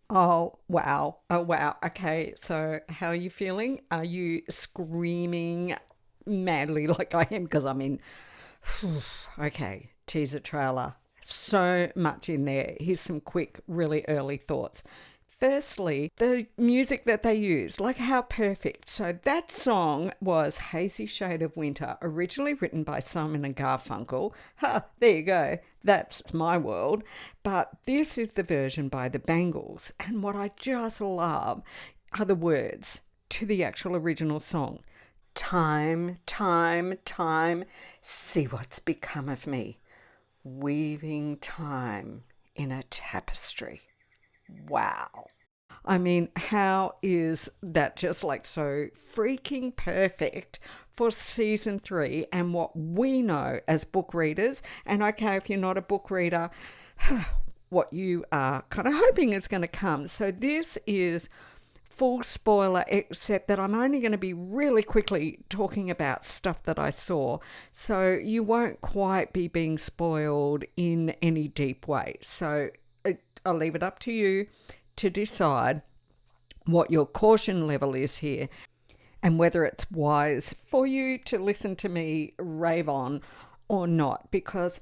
Oh, wow. Oh, wow. Okay. So, how are you feeling? Are you screaming madly like I am? Because I'm in. Okay. Teaser trailer. So much in there. Here's some quick, really early thoughts. Firstly, the music that they used, like how perfect. So that song was Hazy Shade of Winter, originally written by Simon and Garfunkel. Ha, there you go. That's my world. But this is the version by the Bangles. And what I just love are the words to the actual original song. Time, time, time, see what's become of me, weaving time in a tapestry. Wow. I mean, how is that just like so freaking perfect for season three and what we know as book readers? And okay, if you're not a book reader, what you are kind of hoping is going to come. So, this is full spoiler, except that I'm only going to be really quickly talking about stuff that I saw. So, you won't quite be being spoiled in any deep way. So, I'll leave it up to you to decide what your caution level is here and whether it's wise for you to listen to me rave on or not. Because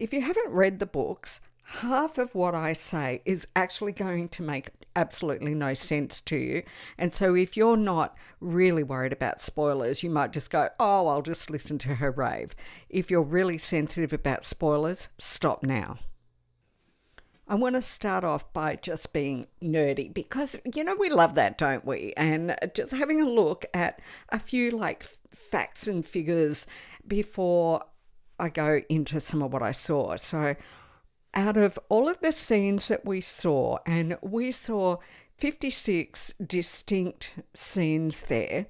if you haven't read the books, half of what I say is actually going to make absolutely no sense to you. And so if you're not really worried about spoilers, you might just go, oh, I'll just listen to her rave. If you're really sensitive about spoilers, stop now. I want to start off by just being nerdy because, we love that, don't we? And just having a look at a few like facts and figures before I go into some of what I saw. So, out of all of the scenes that we saw, and we saw 56 distinct scenes there,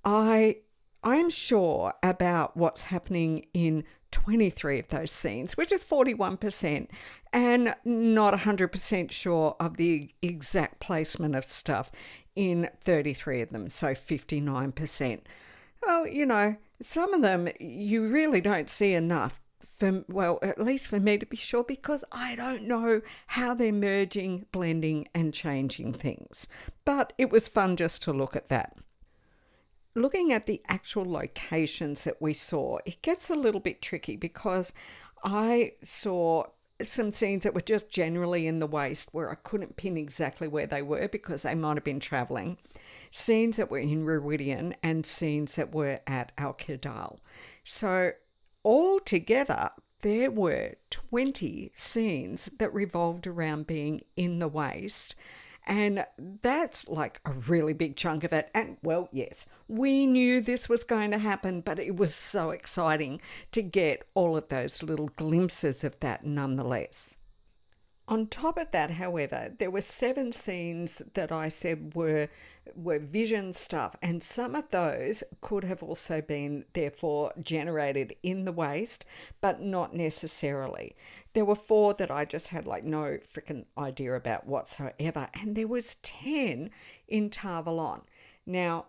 I I'm sure about what's happening in 23 of those scenes, which is 41%, and not 100% sure of the exact placement of stuff in 33 of them, so 59%. Well, some of them you really don't see enough for, well, at least for me to be sure, because I don't know how they're merging, blending, and changing things. But it was fun just to look at that. Looking at the actual locations that we saw, it gets a little bit tricky because I saw some scenes that were just generally in the waste where I couldn't pin exactly where they were because they might have been travelling, scenes that were in Ruridian, and scenes that were at Al Kidal. So altogether, there were 20 scenes that revolved around being in the waste. And that's like a really big chunk of it. And well, yes, we knew this was going to happen, but it was so exciting to get all of those little glimpses of that nonetheless. On top of that, however, there were 7 scenes that I said were vision stuff, and some of those could have also been therefore generated in the waste, but not necessarily. There were 4 that I just had like no freaking idea about whatsoever, and there was 10 in Tarvalon. Now,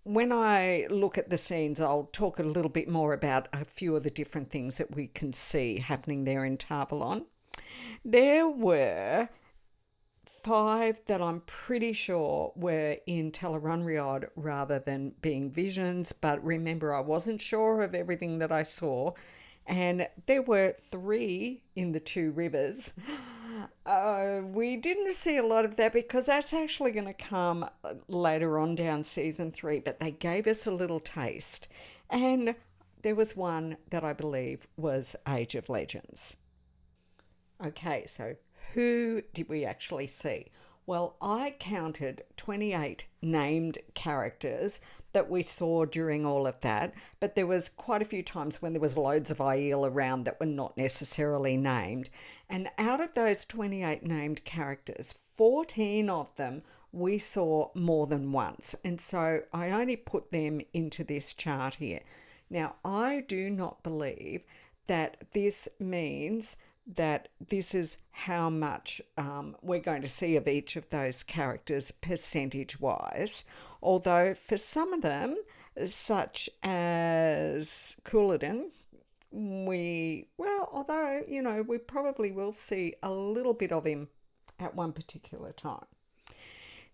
when I look at the scenes, I'll talk a little bit more about a few of the different things that we can see happening there in Tarvalon. There were 5 that I'm pretty sure were in Tellerunriod rather than being visions, but remember, I wasn't sure of everything that I saw. And there were 3 in the 2 rivers. We didn't see a lot of that because that's actually going to come later on down season 3, but they gave us a little taste. And there was one that I believe was Age of Legends. Okay, so who did we actually see? Well, I counted 28 named characters that we saw during all of that, but there was quite a few times when there was loads of Aiel around that were not necessarily named. And out of those 28 named characters, 14 of them we saw more than once. And so I only put them into this chart here. Now, I do not believe that this means that this is how much we're going to see of each of those characters percentage wise. Although for some of them, such as Couladin, we probably will see a little bit of him at one particular time.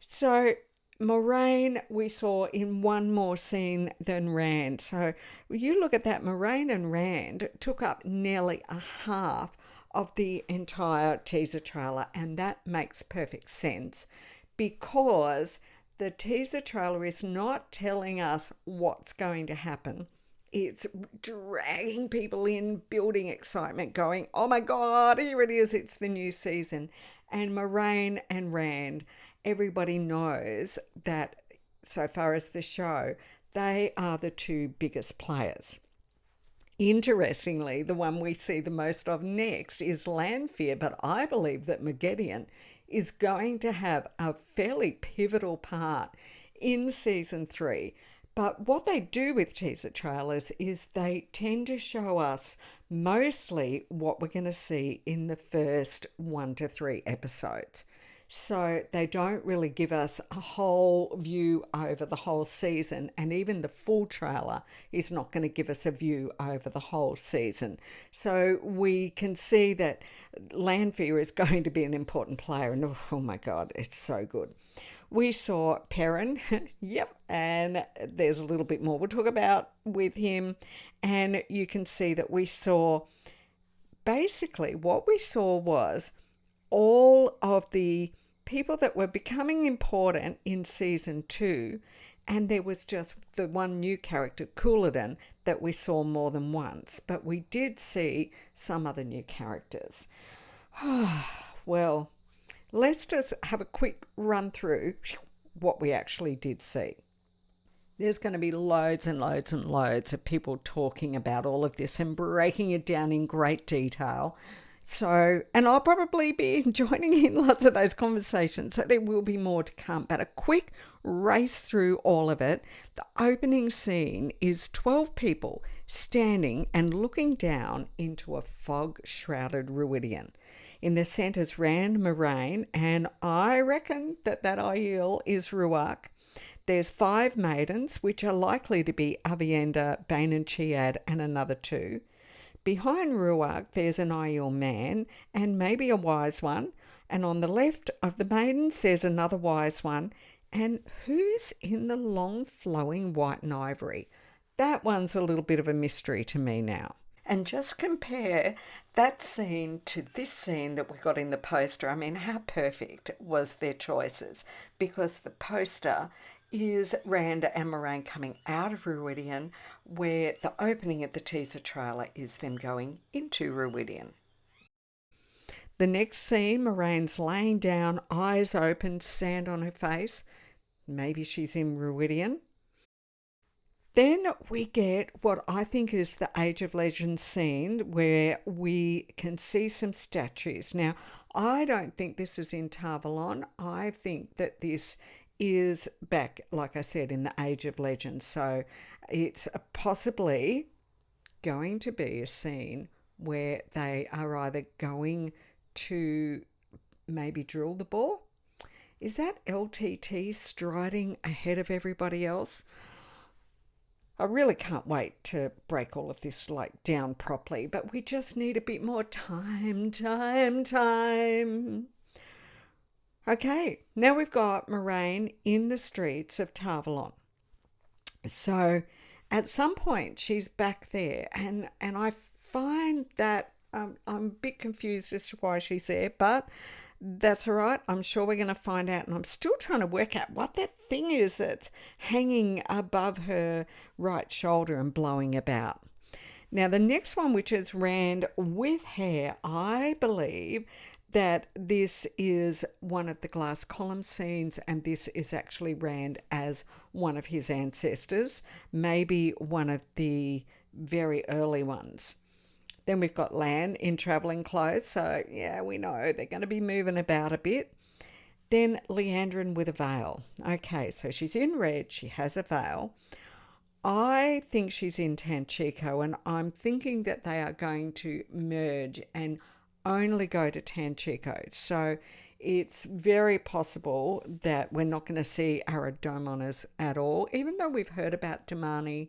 So Moraine we saw in one more scene than Rand. So you look at that, Moraine and Rand took up nearly a half of the entire teaser trailer, and that makes perfect sense because the teaser trailer is not telling us what's going to happen. It's dragging people in, building excitement, going, oh my God, here it is, it's the new season. And Moraine and Rand, everybody knows that so far as the show, they are the two biggest players. Interestingly, the one we see the most of next is Lanfear, but I believe that Moghedien is going to have a fairly pivotal part in season 3. But what they do with teaser trailers is they tend to show us mostly what we're going to see in the first 1 to 3 episodes. So they don't really give us a whole view over the whole season, and even the full trailer is not going to give us a view over the whole season. So we can see that Lanfear is going to be an important player, and oh my God, it's so good. We saw Perrin, yep, and there's a little bit more we'll talk about with him, and you can see that we saw, basically what we saw was all of the people that were becoming important in season 2, and there was just the one new character, Couladin, that we saw more than once, but we did see some other new characters. Well, let's just have a quick run through what we actually did see. There's going to be loads and loads and loads of people talking about all of this and breaking it down in great detail. So, and I'll probably be joining in lots of those conversations, so there will be more to come. But a quick race through all of it. The opening scene is 12 people standing and looking down into a fog-shrouded Ruidian. In the centre's Rand Moraine, and I reckon that Aiel is Ruark. There's 5 maidens, which are likely to be Avienda, Bane and Chiad, and another 2. Behind Ruark, there's an Aiel man and maybe a wise one. And on the left of the maidens, there's another wise one. And who's in the long flowing white and ivory? That one's a little bit of a mystery to me now. And just compare that scene to this scene that we got in the poster. I mean, how perfect was their choices? Because the poster is Rand and Moraine coming out of Ruidian, where the opening of the teaser trailer is them going into Ruidian. The next scene, Moraine's laying down, eyes open, sand on her face. Maybe she's in Ruidian. Then we get what I think is the Age of Legends scene where we can see some statues. Now, I don't think this is in Tarvalon. I think that this is back, like I said, in the Age of Legends. So it's possibly going to be a scene where they are either going to maybe drill the boar. Is that LTT striding ahead of everybody else? I really can't wait to break all of this down properly, but we just need a bit more time. Okay, now we've got Moraine in the streets of Tarvalon. So at some point she's back there, and I find that I'm a bit confused as to why she's there, but that's all right. I'm sure we're going to find out, and I'm still trying to work out what that thing is that's hanging above her right shoulder and blowing about. Now, the next one, which is Rand with hair, I believe that this is one of the glass column scenes, and this is actually Rand as one of his ancestors, maybe one of the very early ones. Then we've got Lan in travelling clothes, so yeah, we know they're going to be moving about a bit. Then Liandrin with a veil. Okay, so she's in red, she has a veil. I think she's in Tanchico, and I'm thinking that they are going to merge and only go to Tanchico. So it's very possible that we're not going to see Aradomonas at all, even though we've heard about Damani.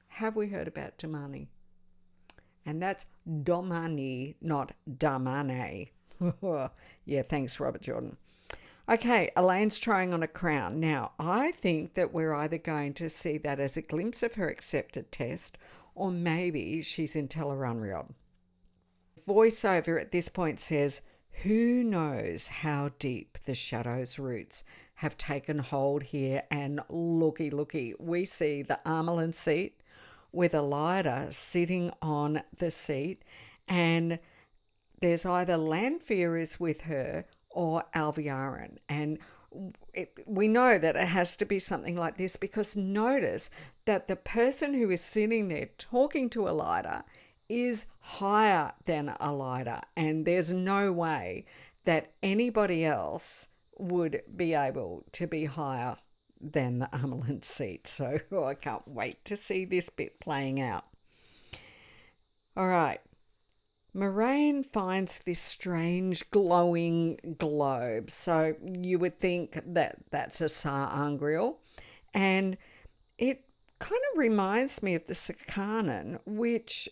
Have we heard about Damani? And that's domani, not damane. Yeah, thanks, Robert Jordan. Okay, Elaine's trying on a crown. Now, I think that we're either going to see that as a glimpse of her accepted test, or maybe she's in Tellerunriod. Voiceover at this point says, who knows how deep the shadow's roots have taken hold here, and looky, we see the Armelin seat with Elida sitting on the seat, and there's either Lanfear is with her or Alviarin. And we know that it has to be something like this, because notice that the person who is sitting there talking to Elida is higher than Elida, and there's no way that anybody else would be able to be higher than the Armelin seat. So I can't wait to see this bit playing out. All right. Moraine finds this strange glowing globe. So you would think that that's a Sa'angreal. And it kind of reminds me of the Sakanan, which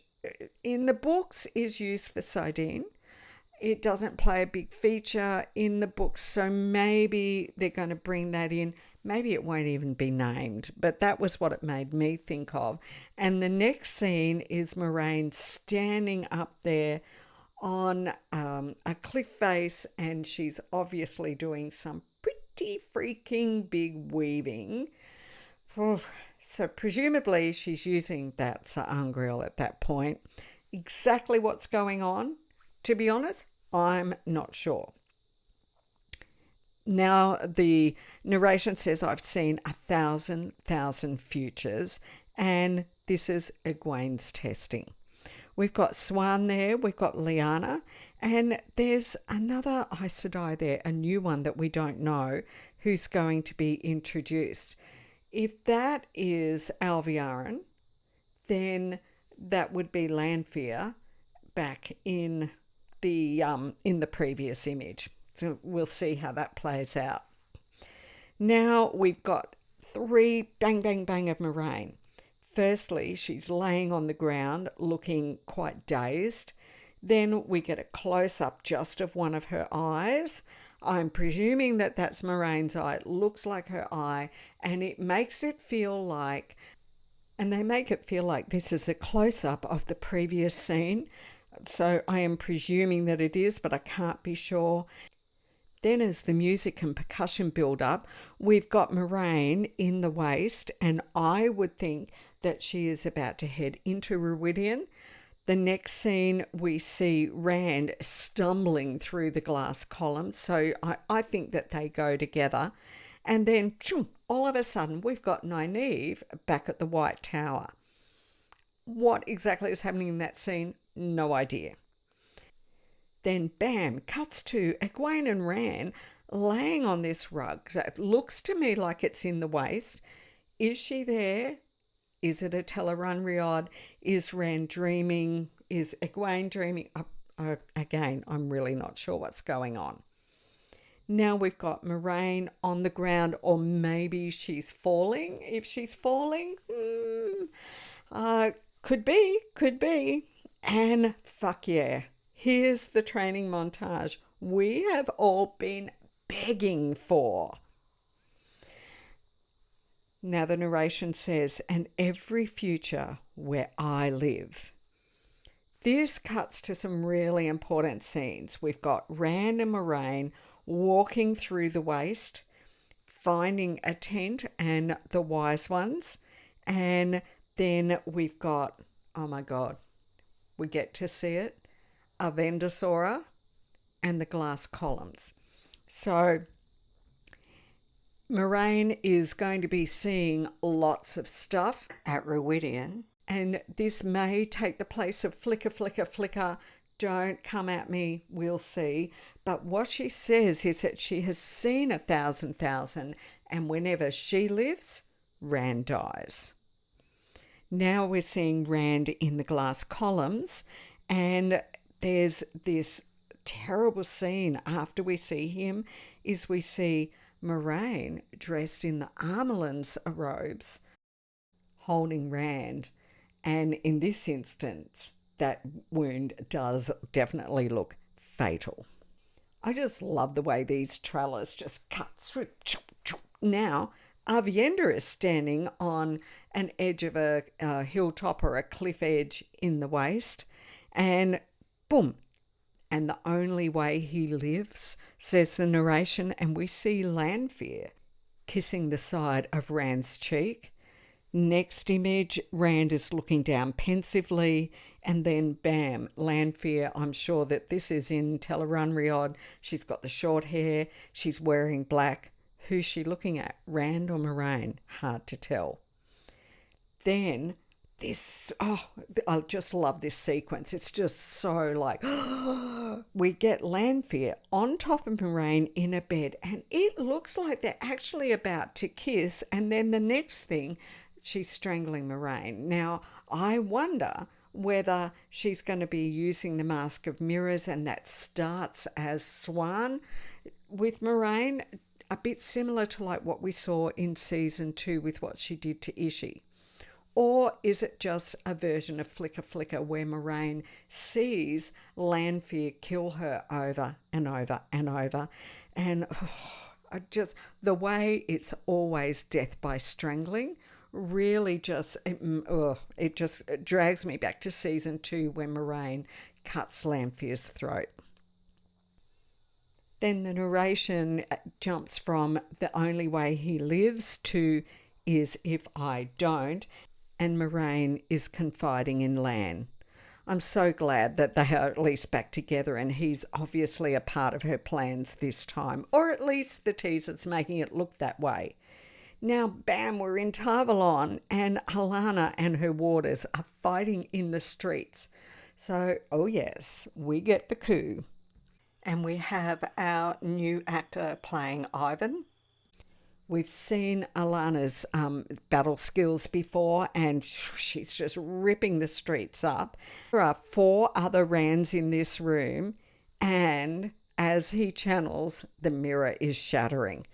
in the books is used for Sidene. It doesn't play a big feature in the books, so maybe they're going to bring that in. Maybe it won't even be named, but that was what it made me think of. And the next scene is Moraine standing up there on a cliff face, and she's obviously doing some pretty freaking big weaving. So presumably she's using that Sa'angreal at that point. Exactly what's going on, to be honest, I'm not sure. Now the narration says, I've seen 1,000 futures, and this is Egwene's testing. We've got Swan there, we've got Lyanna, and there's another Aes Sedai there, a new one that we don't know, who's going to be introduced. If that is Alviarin, then that would be Lanfear back in the previous image. So we'll see how that plays out. Now we've got 3 bang, bang, bang of Moraine. Firstly, she's laying on the ground looking quite dazed. Then we get a close-up just of one of her eyes. I'm presuming that that's Moraine's eye. It looks like her eye, and it makes it feel like, and they make it feel like this is a close-up of the previous scene. So I am presuming that it is, but I can't be sure. Then as the music and percussion build up, we've got Moraine in the waist, and I would think that she is about to head into Ruidian. The next scene, we see Rand stumbling through the glass columns, so I think that they go together. And then, all of a sudden, we've got Nynaeve back at the White Tower. What exactly is happening in that scene? No idea. Then, bam, cuts to Egwene and Rand laying on this rug. So it looks to me like it's in the waist. Is she there? Is it a Tellerunriod? Is Rand dreaming? Is Egwene dreaming? Again, I'm really not sure what's going on. Now we've got Moraine on the ground, or maybe she's falling. If she's falling, could be. And fuck yeah, here's the training montage we have all been begging for. Now the narration says, and every future where I live. This cuts to some really important scenes. We've got Rand and Moraine walking through the waste, finding a tent and the wise ones, and then we've got, oh my God, we get to see it, Avendasora and the glass columns. So Moraine is going to be seeing lots of stuff at Ruidian, and this may take the place of flicker. Don't come at me, we'll see. But what she says is that she has seen 1,000, and whenever she lives, Rand dies. Now we're seeing Rand in the glass columns, and there's this terrible scene after we see him, is we see Moraine dressed in the Armelin's robes, holding Rand. And in this instance, that wound does definitely look fatal. I just love the way these trailers just cut through. Now, Avienda is standing on an edge of a hilltop or a cliff edge in the waste, and boom, and the only way he lives, says the narration, and we see Lanfear kissing the side of Rand's cheek. Next image, Rand is looking down pensively, and then bam, Lanfear. I'm sure that this is in Tel'aran'rhiod. She's got the short hair, she's wearing black. Who's she looking at, Rand or Moraine? Hard to tell. Then this, I just love this sequence. It's just so like, we get Lanfear on top of Moraine in a bed, and it looks like they're actually about to kiss, and then the next thing, she's strangling Moraine. Now, I wonder whether she's going to be using the Mask of Mirrors, and that starts as Swan with Moraine, a bit similar to like what we saw in season 2 with what she did to Ishii. Or is it just a version of Flicker Flicker where Moraine sees Lanfear kill her over and over and over? And just the way it's always death by strangling really just, it just drags me back to season 2 when Moraine cuts Lanfear's throat. Then the narration jumps from the only way he lives to is if I don't, and Moraine is confiding in Lan. I'm so glad that they are at least back together, and he's obviously a part of her plans this time, or at least the teaser's making it look that way. Now, bam, we're in Tarvalon, and Alana and her warders are fighting in the streets. So, oh yes, we get the coup. And we have our new actor playing Ivan. We've seen Alana's battle skills before, and she's just ripping the streets up. There are 4 other Rands in this room, and as he channels, the mirror is shattering.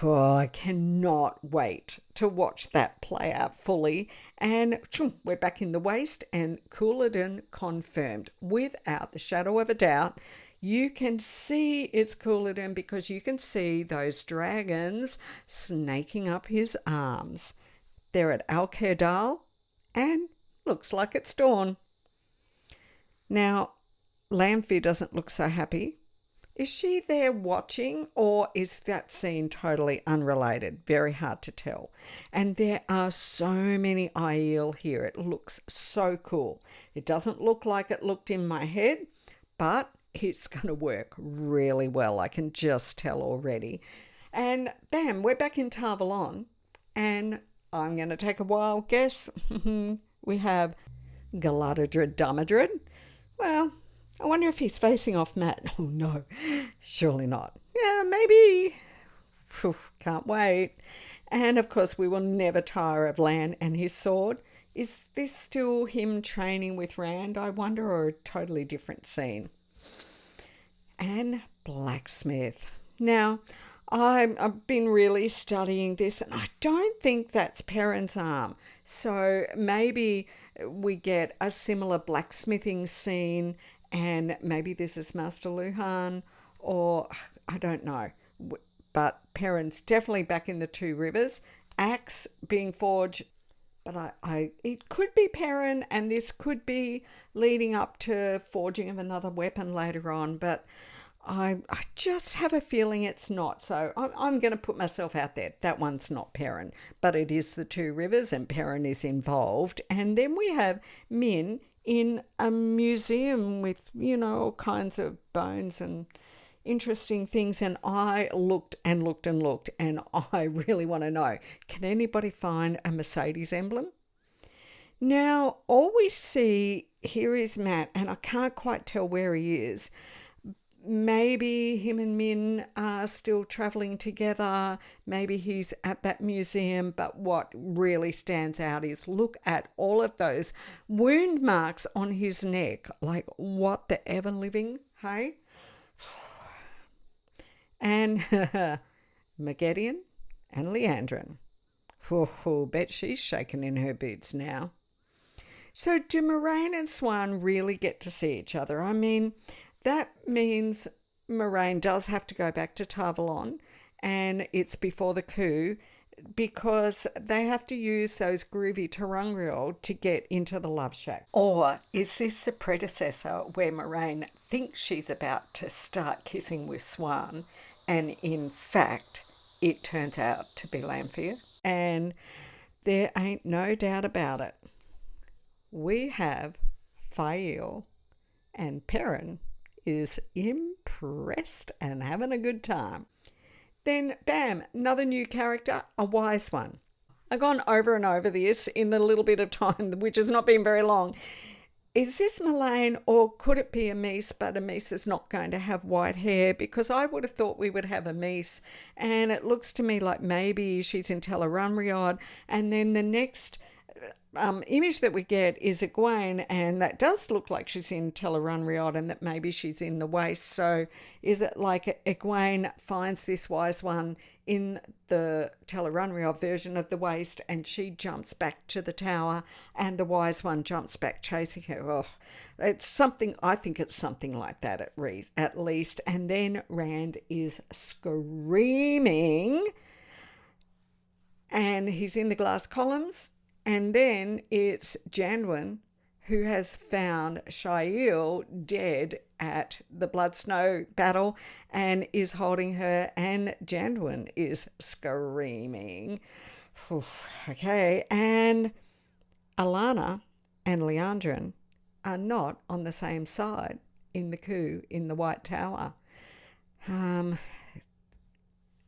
Oh, I cannot wait to watch that play out fully. And we're back in the waste, and Couladin confirmed without the shadow of a doubt. You can see it's Couladin because you can see those dragons snaking up his arms. They're at Al-Khair, and looks like it's dawn. Now, Lanfear doesn't look so happy. Is she there watching, or is that scene totally unrelated? Very hard to tell. And there are so many Aiel here. It looks so cool. It doesn't look like it looked in my head, but it's going to work really well. I can just tell already. And bam, we're back in Tarvalon. And I'm going to take a wild guess. We have Galadriel Dumadrid. Well, I wonder if he's facing off Matt. Oh no, surely not. Yeah, maybe. Whew, can't wait. And of course, we will never tire of Lan and his sword. Is this still him training with Rand, I wonder, or a totally different scene? And blacksmith. Now, I've been really studying this, and I don't think that's Perrin's arm. So maybe we get a similar blacksmithing scene, and maybe this is Master Luhan, or I don't know. But Perrin's definitely back in the Two Rivers. Axe being forged. But it could be Perrin, and this could be leading up to forging of another weapon later on. But I just have a feeling it's not. So I'm going to put myself out there. That one's not Perrin. But it is the Two Rivers, and Perrin is involved. And then we have Min in a museum with, all kinds of bones and interesting things, and I looked and looked and looked, and I really want to know, can anybody find a Mercedes emblem? Now, all we see here is Matt, and I can't quite tell where he is. Maybe him and Min are still travelling together. Maybe he's at that museum. But what really stands out is look at all of those wound marks on his neck. Like, what the ever living, hey? And Megiddian and Leandrin. Bet she's shaking in her boots now. So do Moraine and Swan really get to see each other? I mean, that means Moraine does have to go back to Tarvalon, and it's before the coup, because they have to use those groovy Tarangril to get into the Love Shack. Or is this the predecessor where Moraine thinks she's about to start kissing with Swan, and in fact it turns out to be Lanfear? And there ain't no doubt about it. We have Fael, and Perrin is impressed and having a good time. Then, bam, another new character, a wise one. I've gone over and over this in the little bit of time, which has not been very long. Is this Melaine, or could it be a Mies, but a Mies is not going to have white hair? Because I would have thought we would have a Mies, and it looks to me like maybe she's in Tel'aran'rhiod, and then the next image that we get is Egwene, and that does look like she's in Tel'aran'rhiod, and that maybe she's in the Waste. So is it like Egwene finds this wise one in the Tel'aran'rhiod version of the Waste, and she jumps back to the tower, and the wise one jumps back chasing her? Oh, it's something. I think it's something like that at least. And then Rand is screaming, and he's in the glass columns. And then it's Janwin who has found Shael dead at the Blood Snow battle and is holding her, and Janwin is screaming. Okay, and Alana and Liandrin are not on the same side in the coup in the White Tower.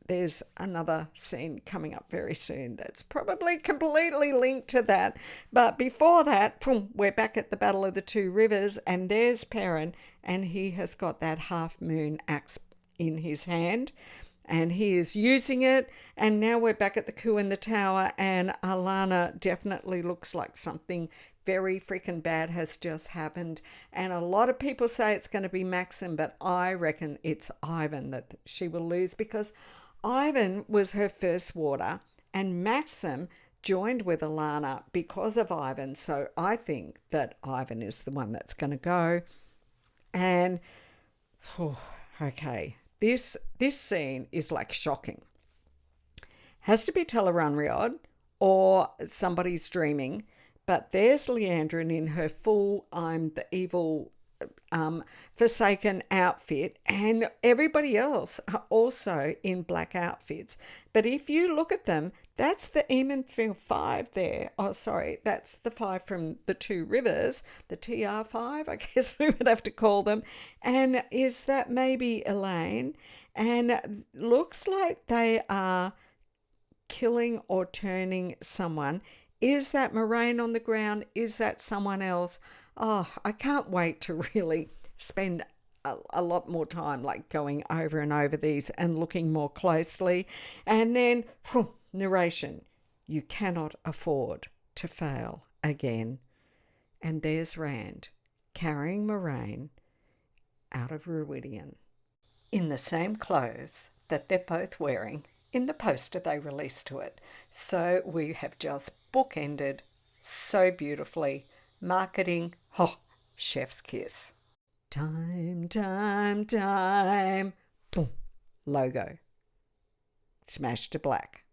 There's another scene coming up very soon that's probably completely linked to that. But before that, boom, we're back at the Battle of the Two Rivers, and there's Perrin, and he has got that half-moon axe in his hand, and he is using it. And now we're back at the coup in the tower, and Alana definitely looks like something very freaking bad has just happened. And a lot of people say it's going to be Maxim, but I reckon it's Ivan that she will lose, because Ivan was her first warder, and Maxim joined with Alana because of Ivan. So I think that Ivan is the one that's going to go. And okay, this scene is like shocking. Has to be Tel'aran'rhiod or somebody's dreaming, but there's Liandrin in her full I'm the evil Forsaken outfit, and everybody else are also in black outfits. But if you look at them, that's the Eamonfield 5 there. Oh, sorry, that's the 5 from the Two Rivers, the TR5, I guess we would have to call them. And is that maybe Elaine? And looks like they are killing or turning someone. Is that Moraine on the ground? Is that someone else? Oh, I can't wait to really spend a lot more time like going over and over these and looking more closely. And then narration. You cannot afford to fail again. And there's Rand carrying Moraine out of Ruidian in the same clothes that they're both wearing in the poster they released to it. So we have just bookended so beautifully. Marketing, chef's kiss. Time, time, time. Boom. Logo. Smash to black.